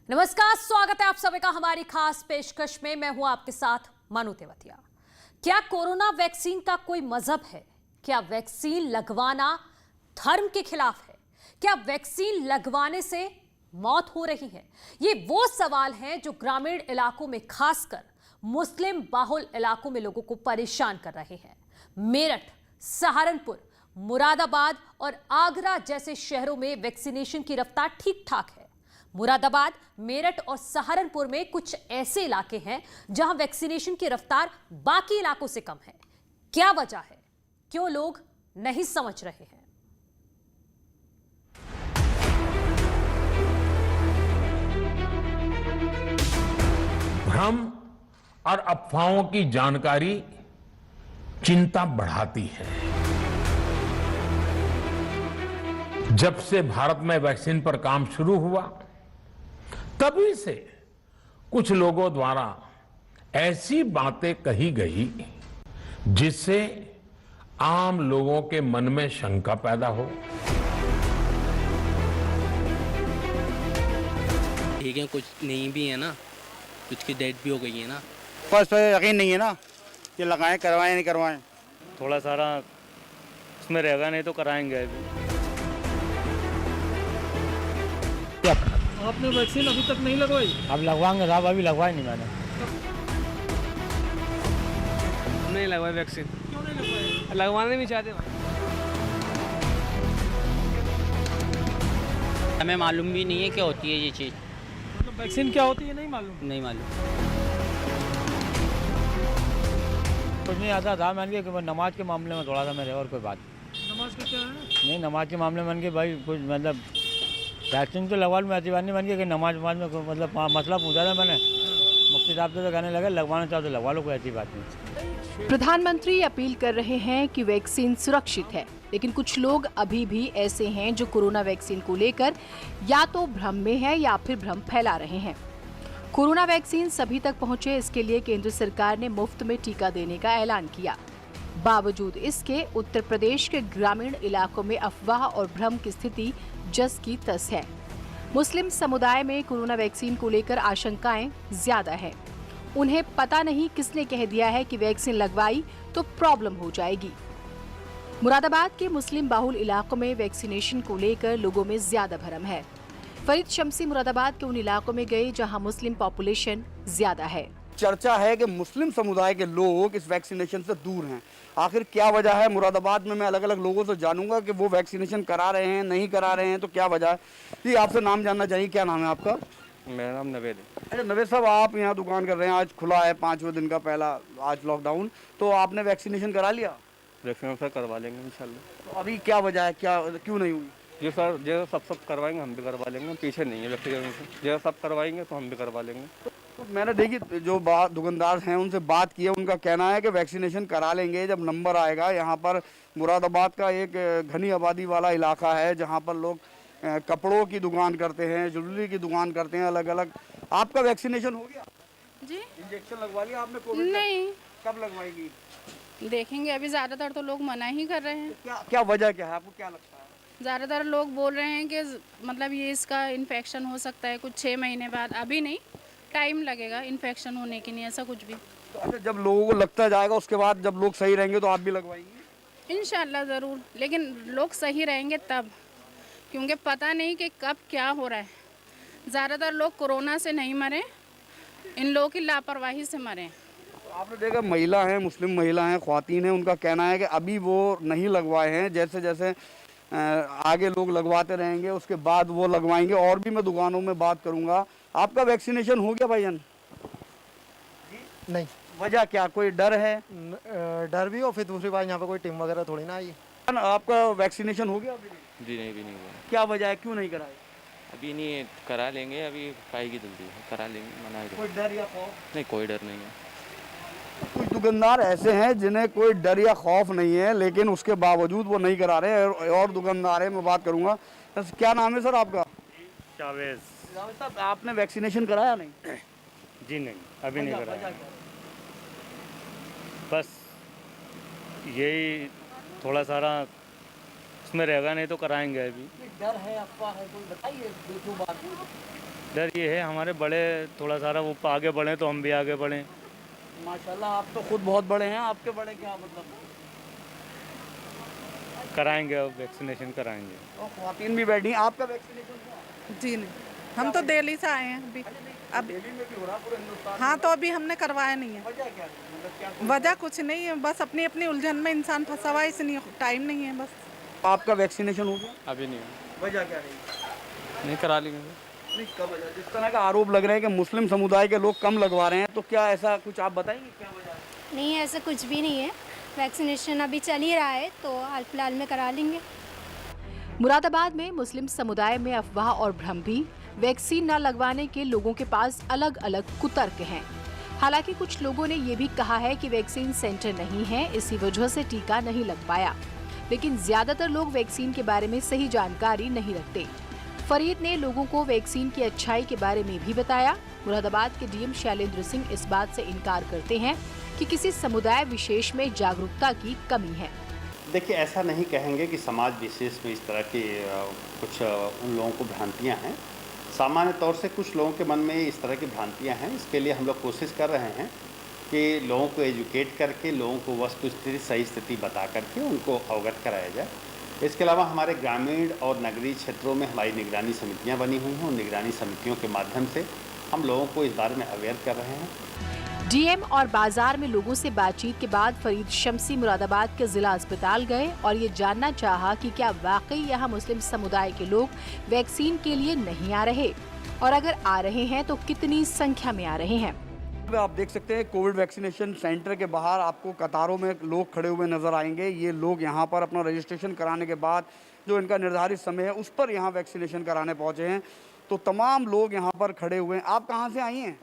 नमस्कार, स्वागत है आप सभी का हमारी खास पेशकश में। मैं हूं आपके साथ मानू तेवतिया। क्या कोरोना वैक्सीन का कोई मजहब है? क्या वैक्सीन लगवाना धर्म के खिलाफ है? क्या वैक्सीन लगवाने से मौत हो रही है? ये वो सवाल हैं जो ग्रामीण इलाकों में, खासकर मुस्लिम बाहुल इलाकों में लोगों को परेशान कर रहे हैं। मेरठ, सहारनपुर, मुरादाबाद और आगरा जैसे शहरों में वैक्सीनेशन की रफ्तार ठीक ठाक है। मुरादाबाद, मेरठ और सहारनपुर में कुछ ऐसे इलाके हैं जहां वैक्सीनेशन की रफ्तार बाकी इलाकों से कम है। क्या वजह है? क्यों लोग नहीं समझ रहे हैं? भ्रम और अफवाहों की जानकारी चिंता बढ़ाती है। जब से भारत में वैक्सीन पर काम शुरू हुआ, तभी से कुछ लोगों द्वारा ऐसी बातें कही गई जिससे आम लोगों के मन में शंका पैदा हो। ठीक है, कुछ नहीं भी है ना, कुछ की डेथ भी हो गई है ना। बस यकीन नहीं है ना कि लगाएं, करवाएं नहीं करवाएं। थोड़ा सारा उसमें रहेगा, नहीं तो कराएंगे अभी। आपने वैक्सीन अभी तक नहीं लगवाई? अब लगवाएंगे साहब, अभी लगवाई नहीं मैंने। नहीं लगवाई वैक्सीन। क्यों नहीं लगवाई? लगवाने भी चाहते हमें मालूम भी नहीं है क्या होती है ये चीज़। मतलब वैक्सीन क्या होती है नहीं मालूम? नहीं मालूम। कुछ नहीं आता था मैंने कि नमाज के मामले में थोड़ा सा मेरे, और कोई बात नमाज का क्या है? नहीं। नमाज के मामले में भाई कुछ मतलब वैक्सीन तो लगवा लूँ, ऐसी बात नहीं बन गई कि नमाज में कोई मतलब मसला पूछा था मैंने, मुफ्ती साहब से तो कहने लगे लगवाना चाहो तो लगवा लो, कोई ऐसी बात नहीं। प्रधानमंत्री अपील कर रहे हैं कि वैक्सीन सुरक्षित है, लेकिन कुछ लोग अभी भी ऐसे हैं जो कोरोना वैक्सीन को लेकर या तो भ्रम में है या फिर भ्रम फैला रहे हैं। कोरोना वैक्सीन सभी तक पहुंचे, इसके लिए केंद्र सरकार ने मुफ्त में टीका देने का ऐलान किया। बावजूद इसके उत्तर प्रदेश के ग्रामीण इलाकों में अफवाह और भ्रम की स्थिति जस की तस है। मुस्लिम समुदाय में कोरोना वैक्सीन को लेकर आशंकाएं ज्यादा है। उन्हें पता नहीं किसने कह दिया है कि वैक्सीन लगवाई तो प्रॉब्लम हो जाएगी। मुरादाबाद के मुस्लिम बाहुल इलाकों में वैक्सीनेशन को लेकर लोगों में ज्यादा भरम है। फरीद शमसी मुरादाबाद के उन इलाकों में गए जहां मुस्लिम पॉपुलेशन ज्यादा है। चर्चा है कि मुस्लिम समुदाय के लोग इस वैक्सीनेशन से दूर हैं। आखिर क्या वजह है? मुरादाबाद में मैं अलग अलग लोगों से जानूंगा कि वो वैक्सीनेशन करा रहे हैं, नहीं करा रहे हैं, तो क्या वजह है। जी, आपसे नाम जानना चाहिए, क्या नाम है आपका? मेरा नाम नवेद है। अच्छा नवेद साहब, आप यहाँ दुकान कर रहे हैं, आज खुला है 5वें दिन का पहला, आज लॉकडाउन, तो आपने वैक्सीनेशन करा लिया? वैक्सीन सर करवा लेंगे इंशाल्लाह। तो अभी क्या वजह है, क्या क्यों नहीं हुई? जी सर, जैसा सब करवाएंगे हम भी करवा लेंगे, पीछे नहीं है वैक्सीनेशन। जैसा सब करवाएंगे तो हम भी करवा लेंगे। तो मैंने देखी जो दुकानदार हैं उनसे बात की है, उनका कहना है कि वैक्सीनेशन करा लेंगे जब नंबर आएगा। यहाँ पर मुरादाबाद का एक घनी आबादी वाला इलाका है जहाँ पर लोग कपड़ों की दुकान करते हैं, ज्वेलरी की दुकान करते हैं अलग अलग। आपका वैक्सीनेशन हो गया जी? इंजेक्शन लगवा लिया आपने कोविड? नहीं। कब लगवाएगी? देखेंगे, अभी ज़्यादातर तो लोग मना ही कर रहे हैं। क्या क्या वजह क्या है, आपको क्या लगता है? ज़्यादातर लोग बोल रहे हैं कि मतलब ये इसका इन्फेक्शन हो सकता है कुछ 6 महीने बाद। अभी नहीं, टाइम लगेगा इन्फेक्शन होने के लिए, ऐसा कुछ भी। तो अच्छा, जब लोगों को लगता जाएगा उसके बाद जब लोग सही रहेंगे तो आप भी लगवाएंगे? इंशाल्लाह ज़रूर, लेकिन लोग सही रहेंगे तब, क्योंकि पता नहीं कि कब क्या हो रहा है। ज़्यादातर लोग कोरोना से नहीं मरे, इन लोगों की लापरवाही से मरे। आपने देखा महिला हैं, मुस्लिम महिला हैं, ख्वातीन हैं, उनका कहना है कि अभी वो नहीं लगवाए हैं, जैसे जैसे आगे लोग लगवाते रहेंगे उसके बाद वो लगवाएंगे। और भी मैं दुकानों में बात करूंगा। आपका वैक्सीनेशन हो गया भाईजान? नहीं। वजह क्या, कोई डर है? डर भी हो, फिर दूसरी बात यहाँ पे कोई टीम वगैरह थोड़ी ना आई। आपका वैक्सीनेशन हो गया अभी? जी नहीं, भी नहीं हुआ। क्या वजह है, क्यों नहीं कराए? अभी नहीं करा लेंगे, अभी पाएगी जल्दी करा लेंगे, मना है। कोई डर या खौफ? नहीं, कोई डर नहीं है। कुछ दुकानदार ऐसे हैं जिन्हें कोई डर या खौफ नहीं है, लेकिन उसके बावजूद वो नहीं करा रहे हैं। और दुकानदार है, मैं बात करूंगा। क्या नाम है सर आपका? जावेद साहब, आपने वैक्सीनेशन कराया नहीं? जी नहीं, अभी नहीं कराया। बस यही थोड़ा सारा उसमें रहेगा, नहीं तो कराएंगे अभी। डर है, अफवाह है, कोई बताइए। डर ये है हमारे बड़े थोड़ा सारा वो आगे बढ़े तो हम भी आगे बढ़ें। माशाल्लाह आप तो खुद बहुत बड़े हैं, आपके बड़े क्या मतलब? कराएंगे, अब वैक्सीनेशन कराएंगे। और ख्वातीन भी बैठी हैं, आपका वैक्सीनेशन हुआ? जी नहीं, हम तो दिल्ली से आए हैं अभी। अब दिल्ली में भी हो रहा पूरे हिंदुस्तान हाँ, तो अभी हमने करवाया नहीं है। वजह क्या है? मतलब क्या? वजह कुछ नहीं है, बस अपनी अपनी उलझन में इंसान फंसा हुआ है, इसलिए टाइम नहीं है बस। आपका वैक्सीनेशन हो गया? अभी नहीं हुआ। वजह क्या रही? नहीं करा लेंगे। नहीं, कब वजह? जिस तरह का आरोप लग रहा है कि मुस्लिम समुदाय के लोग कम लगवा रहे हैं, तो क्या ऐसा कुछ आप बताएंगे क्या वजह है? नहीं, ऐसा कुछ भी नहीं है। वैक्सीनेशन अभी चल ही रहा है तो हाल फिलहाल में करा लेंगे। मुरादाबाद में मुस्लिम समुदाय में अफवाह और भ्रम भी। वैक्सीन न लगवाने के लोगों के पास अलग अलग कुतर्क हैं। हालांकि कुछ लोगों ने ये भी कहा है कि वैक्सीन सेंटर नहीं है, इसी वजह से टीका नहीं लग पाया। लेकिन ज्यादातर लोग वैक्सीन के बारे में सही जानकारी नहीं रखते। फरीद ने लोगों को वैक्सीन की अच्छाई के बारे में भी बताया। मुरादाबाद के डीएम शैलेंद्र सिंह इस बात से इनकार करते हैं कि किसी समुदाय विशेष में जागरूकता की कमी है। देखिए, ऐसा नहीं कहेंगे कि समाज विशेष में इस तरह की कुछ उन लोगों को भ्रांतियां हैं। सामान्य तौर से कुछ लोगों के मन में इस तरह की भ्रांतियां हैं। इसके लिए हम लोग कोशिश कर रहे हैं कि लोगों को एजुकेट करके, लोगों को वस्तु स्थिति सही स्थिति बता करके उनको अवगत कराया जाए। इसके अलावा हमारे ग्रामीण और नगरीय क्षेत्रों में हमारी निगरानी समितियाँ बनी हुई हैं। उन निगरानी समितियों के माध्यम से हम लोगों को इस बारे में अवेयर कर रहे हैं। डीएम और बाजार में लोगों से बातचीत के बाद फरीद शम्सी मुरादाबाद के जिला अस्पताल गए और ये जानना चाहा कि क्या वाकई यहाँ मुस्लिम समुदाय के लोग वैक्सीन के लिए नहीं आ रहे, और अगर आ रहे हैं तो कितनी संख्या में आ रहे हैं। आप देख सकते हैं कोविड वैक्सीनेशन सेंटर के बाहर आपको कतारों में लोग खड़े हुए नजर आएंगे। ये लोग यहाँ पर अपना रजिस्ट्रेशन कराने के बाद जो इनका निर्धारित समय है उस पर यहाँ वैक्सीनेशन कराने पहुँचे हैं। तो तमाम लोग यहाँ पर खड़े हुए हैं। आप कहाँ से आई हैं?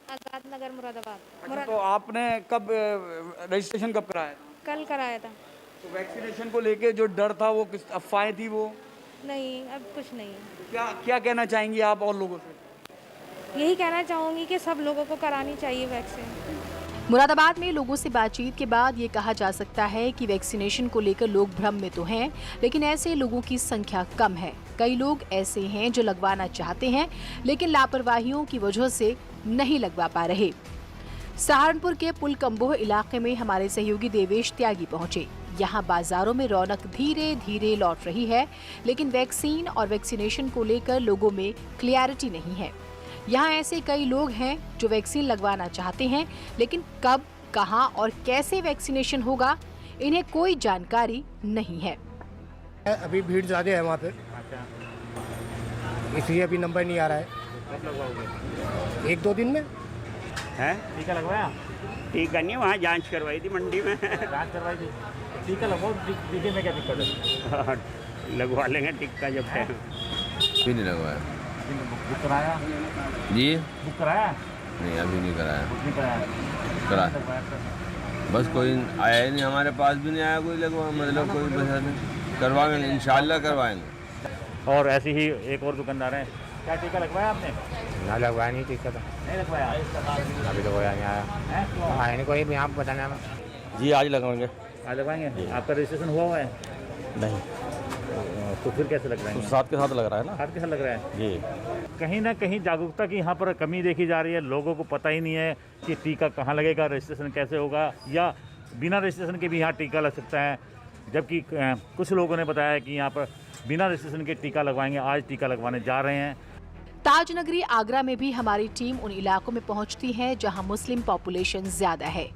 आजाद नगर मुरादाबाद। अच्छा, तो आपने कब रजिस्ट्रेशन कब कराया था? कल कराया था। तो वैक्सीनेशन को लेके जो डर था वो किस अफवाहें थी वो? नहीं, अब कुछ नहीं। क्या क्या कहना चाहेंगी आप और लोगों से? यही कहना चाहूँगी कि सब लोगों को करानी चाहिए वैक्सीन। मुरादाबाद में लोगों से बातचीत के बाद ये कहा जा सकता है कि वैक्सीनेशन को लेकर लोग भ्रम में तो हैं, लेकिन ऐसे लोगों की संख्या कम है। कई लोग ऐसे हैं जो लगवाना चाहते हैं लेकिन लापरवाहियों की वजह से नहीं लगवा पा रहे। सहारनपुर के पुलकम्बोह इलाके में हमारे सहयोगी देवेश त्यागी पहुंचे। यहाँ बाजारों में रौनक धीरे धीरे लौट रही है, लेकिन वैक्सीन और वैक्सीनेशन को लेकर लोगों में क्लियरिटी नहीं है। यहाँ ऐसे कई लोग हैं जो वैक्सीन लगवाना चाहते हैं, लेकिन कब, कहां और कैसे वैक्सीनेशन होगा इन्हें कोई जानकारी नहीं है। अभी भीड़ ज़्यादा है वहाँ पे, इसलिए अभी नंबर नहीं आ रहा है। कब लगवाओगे? 1-2 दिन में है? टीका लगवाया? टीका नहीं, वहाँ जांच करवाई थी मंडी में। जांच करवाई थी। टीका लगवाओ, टीके में क्या दिक्कत है? लगवा लेंगे टीका जब टाइम। भी नहीं लगवाया। बुक कराया? जी बुक कराया? नहीं, अभी नहीं कराया। बुक नहीं कराया? करा बस कोई आया ही नहीं, हमारे पास भी नहीं आया कोई लगवा, मतलब कोई बता नहीं। करवाएंगे, इंशाल्लाह करवाएंगे। और ऐसे ही एक और दुकानदार हैं। क्या टीका लगवाया आपने? ना लगवाया नहीं टीका तो। नहीं लगवाया? अभी तो कोई नहीं आया। आया नहीं कोई भी, आप बताना है। जी आज लगवाएंगे। आज लगवाएंगे? आपका रजिस्ट्रेशन हुआ है? नहीं, तो फिर कैसे लग रहा है? साथ के साथ लग रहा है ना। साथ के साथ लग रहा है जी। कहीं ना कहीं जागरूकता की यहाँ पर कमी देखी जा रही है। लोगों को पता ही नहीं है कि टीका कहाँ लगेगा, रजिस्ट्रेशन कैसे होगा, या बिना रजिस्ट्रेशन के भी यहाँ टीका लग सकता है। जबकि कुछ लोगों ने बताया कि यहाँ पर बिना रजिस्ट्रेशन के टीका लगवाएंगे। आज टीका लगवाने जा रहे हैं। ताजनगरी आगरा में भी हमारी टीम उन इलाकों में पहुंचती है जहां मुस्लिम पॉपुलेशन ज्यादा है।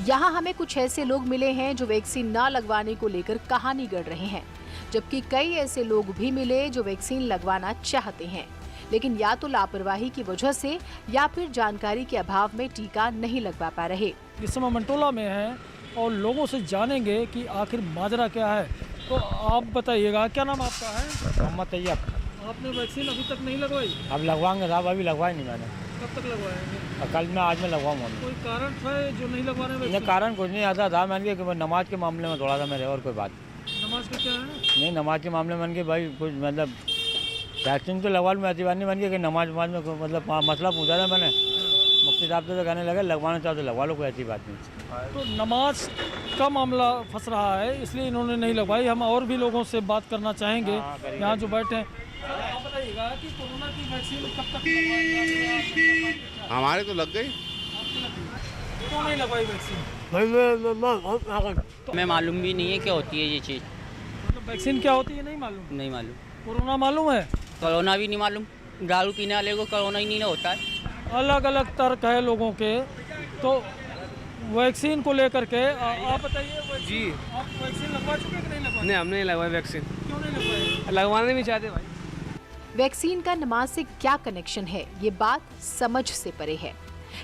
यहां हमें कुछ ऐसे लोग मिले हैं जो वैक्सीन न लगवाने को लेकर कहानी गढ़ रहे हैं, जबकि कई ऐसे लोग भी मिले जो वैक्सीन लगवाना चाहते हैं, लेकिन या तो लापरवाही की वजह से या फिर जानकारी के अभाव में टीका नहीं लगवा पा रहे। इस समय मंटोला में हैं और लोगों से जानेंगे कि आखिर माजरा क्या है। तो आप बताइएगा, क्या नाम आपका है? मोहम्मद तैयब। आपने वैक्सीन अभी तक नहीं लगवाई? अब लगवाएंगे साहब, अभी लगवाई नहीं मैंने। कब तक लगवाएंगे? कल में, आज में लगवाऊंगा। कोई कारण था जो नहीं लगवाने में? ये कारण कुछ नहीं आता था, मैंने कि नमाज के मामले में थोड़ा सा मेरे, और कोई बात नमाज का क्या है? नहीं। नमाज के मामले में कि भाई कुछ मतलब वैक्सीन तो लगवा लूँ, ऐसी बात नहीं बन गई कि नमाज में मतलब मसला पूछा था मैंने। मुफ्ती साहब से तो कहने लगे लगवाना चाहो तो लगवा लो, कोई ऐसी बात नहीं। तो नमाज का मामला फंस रहा है, इसलिए इन्होंने नहीं लगवाई। हम और भी लोगों से बात करना चाहेंगे यहाँ जो बैठे हैं। बताइएगा कि कोरोना की वैक्सीन कब तक लगवाएंगे? हमारे तो लग गई। क्यों नहीं लगवाई वैक्सीन? हमें मालूम भी नहीं है क्या होती है ये चीज़। मतलब वैक्सीन क्या होती है नहीं मालूम? नहीं मालूम। कोरोना मालूम है? कोरोना भी नहीं मालूम। दारू पीने वाले को कोरोना ही नहीं होता है। अलग अलग तर्क है लोगों के, तो वैक्सीन को लेकर के आप बताइए। जी, आप वैक्सीन लगवा चुके कि नहीं लगवाए? नहीं हमने नहीं लगवाई वैक्सीन। क्यों नहीं लगवाए? लगवाने नहीं चाहते भाई। वैक्सीन का नमाज से क्या कनेक्शन है, ये बात समझ से परे है।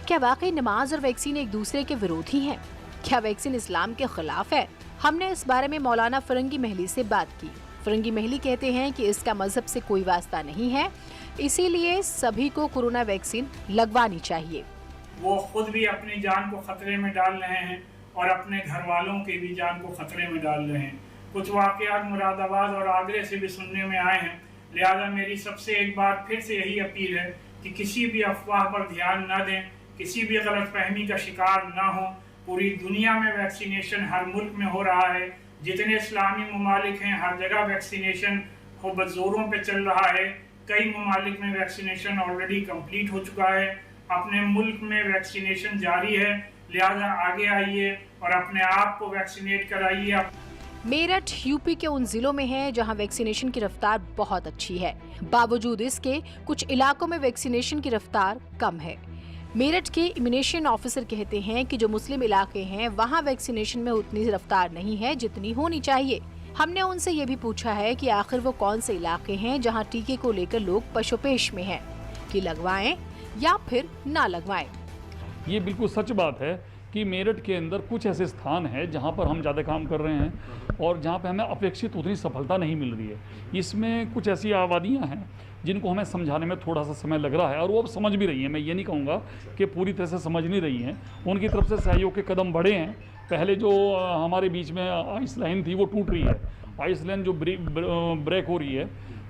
क्या वाकई नमाज और वैक्सीन एक दूसरे के विरोधी हैं? क्या वैक्सीन इस्लाम के खिलाफ है? हमने इस बारे में मौलाना फरंगी महली से बात की। फरंगी महली कहते हैं कि इसका मजहब से कोई वास्ता नहीं है, इसीलिए सभी को कोरोना वैक्सीन लगवानी चाहिए। वो खुद भी अपनी जान को खतरे में डाल रहे हैं और अपने घर वालों की भी जान को खतरे में डाल रहे हैं। कुछ वाक़यात मुरादाबाद और आगरे से भी सुनने में आए हैं, लिहाजा मेरी सबसे एक बार फिर से यही अपील है कि किसी भी अफवाह पर ध्यान न दें, किसी भी गलतफहमी का शिकार न हो। पूरी दुनिया में वैक्सीनेशन हर मुल्क में हो रहा है, जितने इस्लामी ममालिक हैं हर जगह वैक्सीनेशन खूब ज़ोरों पे चल रहा है। कई ममालिक में वैक्सीनेशन ऑलरेडी कंप्लीट हो चुका है। अपने मुल्क में वैक्सीनेशन जारी है, लिहाजा आगे आइए और अपने आप को वैक्सीनेट कराइए। मेरठ यूपी के उन जिलों में है जहां वैक्सीनेशन की रफ्तार बहुत अच्छी है। बावजूद इसके कुछ इलाकों में वैक्सीनेशन की रफ्तार कम है। मेरठ के इम्यूनेशन ऑफिसर कहते हैं कि जो मुस्लिम इलाके हैं वहां वैक्सीनेशन में उतनी रफ्तार नहीं है जितनी होनी चाहिए। हमने उनसे ये भी पूछा है कि आखिर वो कौन से इलाके हैं जहां टीके को लेकर लोग पशोपेश में हैं कि लगवाएं या फिर ना लगवाएं। ये बिल्कुल सच बात है कि मेरठ के अंदर कुछ ऐसे स्थान हैं जहां पर हम ज़्यादा काम कर रहे हैं और जहां पर हमें अपेक्षित उतनी सफलता नहीं मिल रही है। इसमें कुछ ऐसी आबादियां हैं जिनको हमें समझाने में थोड़ा सा समय लग रहा है और वो अब समझ भी रही हैं। मैं ये नहीं कहूँगा कि पूरी तरह से समझ नहीं रही हैं, उनकी तरफ से सहयोग के कदम बढ़े हैं। पहले जो हमारे बीच में आइस लाइन थी वो टूट रही है, आइस लाइन जो ब्रेक हो रही है,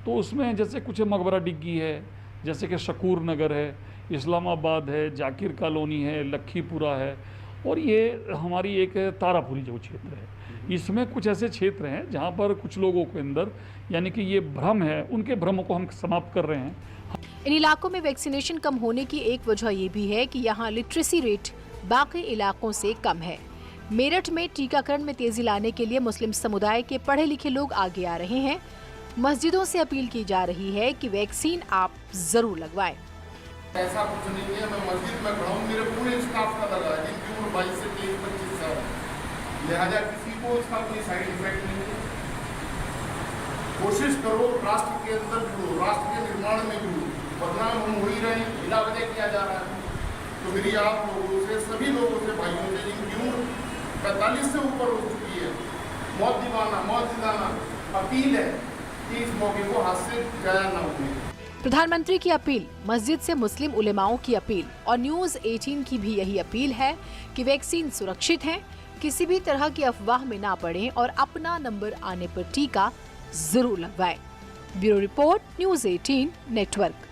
तो उसमें जैसे कुछ मकबरा डिग्गी है, जैसे कि शकूर नगर है, इस्लामाबाद है, जाकिर कॉलोनी है, लखीपुरा है और ये हमारी एक तारापुरी जो क्षेत्र है, इसमें कुछ ऐसे क्षेत्र हैं जहाँ पर कुछ लोगों के अंदर यानी कि ये भ्रम है, उनके भ्रमों को हम समाप्त कर रहे हैं। इन इलाकों में वैक्सीनेशन कम होने की एक वजह ये भी है कि यहाँ लिटरेसी रेट बाकी इलाकों से कम है। मेरठ में टीकाकरण में तेजी लाने के लिए मुस्लिम समुदाय के पढ़े लिखे लोग आगे आ रहे हैं। मस्जिदों से अपील की जा रही है कि वैक्सीन आप जरूर लगवाएं। ऐसा कुछ नहीं है, मैं मस्जिद में खड़ा हूँ, मेरे पूरे स्टाफ का लगा है जिनकी उम्र 22 से 23-25 साल, लिहाजा किसी को इसका कोई साइड इफेक्ट नहीं है। कोशिश करो राष्ट्र के अंदर जुड़ो, राष्ट्र के निर्माण में जुड़ो। बदनाम हम हो ही रहे हैं, बिना वजह किया जा रहा है। तो मेरी आप लोगों से, सभी लोगों से, भाइयों से जिनकी उम्र 45 से ऊपर हो चुकी है, मौत दिलाना अपील है कि इस मौके को हाथ से जाया ना हो। प्रधानमंत्री की अपील, मस्जिद से मुस्लिम उलेमाओं की अपील और न्यूज़ 18 की भी यही अपील है कि वैक्सीन सुरक्षित है, किसी भी तरह की अफवाह में ना पड़ें और अपना नंबर आने पर टीका जरूर लगवाएं। Bureau report, news 18 network.